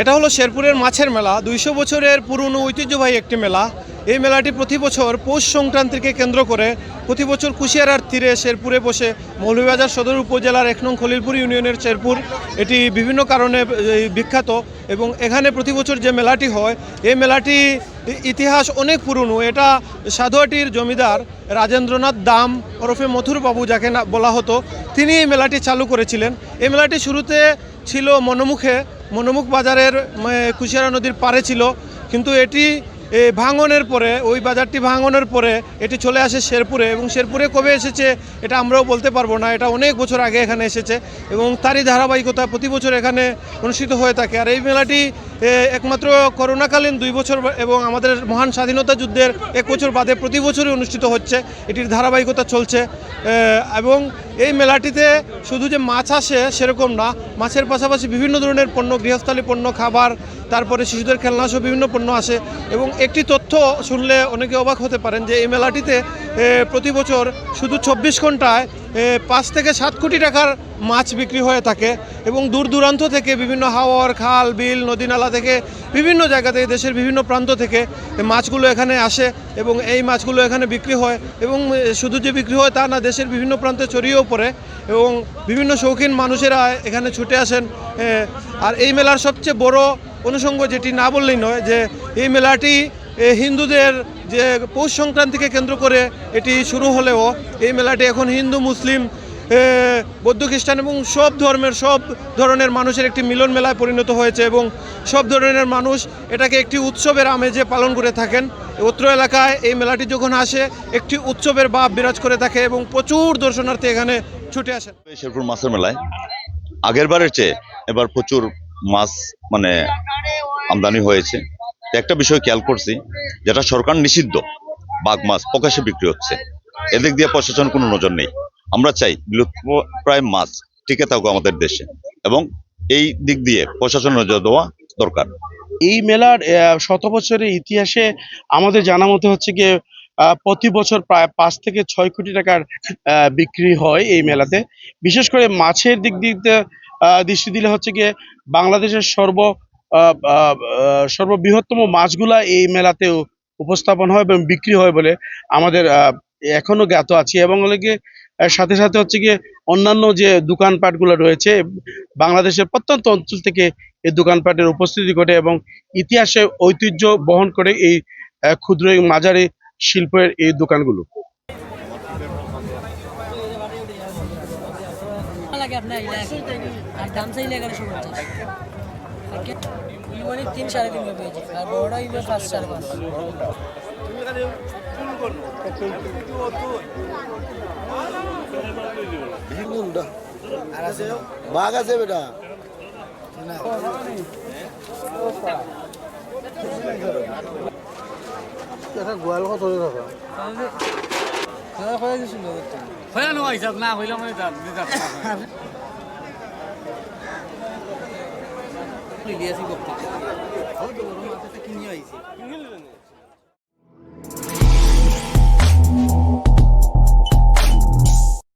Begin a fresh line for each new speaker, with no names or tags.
এটা হলো শেরপুরের মাছের মেলা। 200 বছরের পুরনো ঐতিহ্যবাহী একটি মেলা। এই মেলাটি প্রতি বছর পৌষ সংক্রান্তিকে কেন্দ্র করে প্রতি বছর কুশিয়ারার তীরে শেরপুরে বসে। মৌলভীবাজার সদর উপজেলার 1 নং খলিলপুর ইউনিয়নের শেরপুর এটি বিভিন্ন কারণে বিখ্যাত এবং এখানে প্রতি বছর যে মেলাটি হয় এই মেলাটি ইতিহাস অনেক পুরনো। এটা সাধুয়াটির জমিদার রাজেন্দ্রনাথ দাম ওরফে মথুর বাবু যাকে বলা হতো, তিনি এই মেলাটি চালু করেছিলেন। এই মেলাটি শুরুতে ছিল মনোমুখ বাজারের কুশিয়ারা নদীর পাড়ে ছিল, কিন্তু এটি ভাঙনের পরে ওই বাজারটি ভাঙনের পরে এটি চলে আসে শেরপুরে। এবং শেরপুরে কবে এসেছে এটা আমরাও বলতে পারবো না, এটা অনেক বছর আগে এখানে এসেছে এবং তারই ধারাবাহিকতা প্রতি বছর এখানে অনুষ্ঠিত হয়ে থাকে। আর এই মেলাটি একমাত্র করোনাকালীন 2 বছর এবং আমাদের মহান স্বাধীনতা যুদ্ধের 1 বছর বাদে প্রতি বছরই অনুষ্ঠিত হচ্ছে, এটির ধারাবাহিকতা চলছে। এবং এই মেলাটিতে শুধু যে মাছ আসে সেরকম না, মাছের পাশাপাশি বিভিন্ন ধরনের পণ্য, গৃহস্থালী পণ্য, খাবার, তারপরে শিশুদের খেলনাসহ বিভিন্ন পণ্য আসে। এবং একটি তথ্য শুনলে অনেকে অবাক হতে পারেন যে এই মেলাটিতে প্রতি বছর শুধু 24 ঘন্টায় 5 থেকে 7 কোটি টাকার মাছ বিক্রি হয়ে থাকে এবং দূর দূরান্ত থেকে বিভিন্ন হাওর, খাল, বিল, নদী নালা থেকে বিভিন্ন জায়গা থেকে দেশের বিভিন্ন প্রান্ত থেকে মাছগুলো এখানে আসে এবং এই মাছগুলো এখানে বিক্রি হয়। এবং শুধু যে বিক্রি হয় তা না, দেশের বিভিন্ন প্রান্তে ছড়িয়েও পড়ে এবং বিভিন্ন শৌখিন মানুষেরা এখানে ছুটে আসেন। আর এই মেলার সবচেয়ে বড় অনুষঙ্গ যেটি না বললেই নয়, যে এই মেলাটি হিন্দুদের যে পৌষ সংক্রান্তিকে কেন্দ্র করে এটি শুরু হলেও এই মেলাটি এখন হিন্দু, মুসলিম, বৌদ্ধ, খ্রিস্টান এবং সব ধরনের মানুষের একটি মিলন মেলায় পরিণত হয়েছে এবং সব ধরনের মানুষ এটাকে একটি উৎসবের আমেজে পালন করে থাকেন। অত্র এলাকায় এই মেলাটি যখন আসে একটি উৎসবের ভাব বিরাজ করে থাকে এবং প্রচুর দর্শনার্থী এখানে ছুটে আসেন।
শেরপুর মাছের মেলায় আগের বারের চেয়ে এবার প্রচুর মাছ আমদানি হয়েছে। একটা বিষয় খেয়াল করছি, যেটা সরকার নিষিদ্ধ, বাঘ মাছ প্রকাশ্যে বিক্রি হচ্ছে। এদিক দিয়ে প্রশাসন কোনো নজর নেই। আমরা চাই বিলুপ্তপ্রায় মাছ টিকে থাকুক আমাদের দেশে এবং এই দিক দিয়ে প্রশাসন নজর দেওয়া দরকার।
এই মেলার 100 বছরের ইতিহাসে আমাদের জানা মতে হচ্ছে গিয়ে প্রতি বছর প্রায় 5 থেকে 6 কোটি টাকার বিক্রি হয় এই মেলাতে। বিশেষ করে মাছের দিক দিয়ে দৃষ্টি দিলে হচ্ছে গিয়ে বাংলাদেশের সর্ববৃহত্তম মাছগুলা এই মেলাতে উপস্থাপন হয় এবং বিক্রি হয় বলে আমাদের এখনো জ্ঞাত আছে। এবং সাথে সাথে হচ্ছে গিয়ে অন্যান্য যে দোকানপাটগুলো রয়েছে, বাংলাদেশের প্রত্যন্ত অঞ্চল থেকে এই দোকানপাটের উপস্থিতি ঘটে এবং ইতিহাসে ঐতিহ্য বহন করে এই ক্ষুদ্র এবং মাঝারি শিল্পের এই দোকানগুলো।
বাঘ আছে বেটা, গোয়াল কত টাকা না হইলাম কিনে আইছি।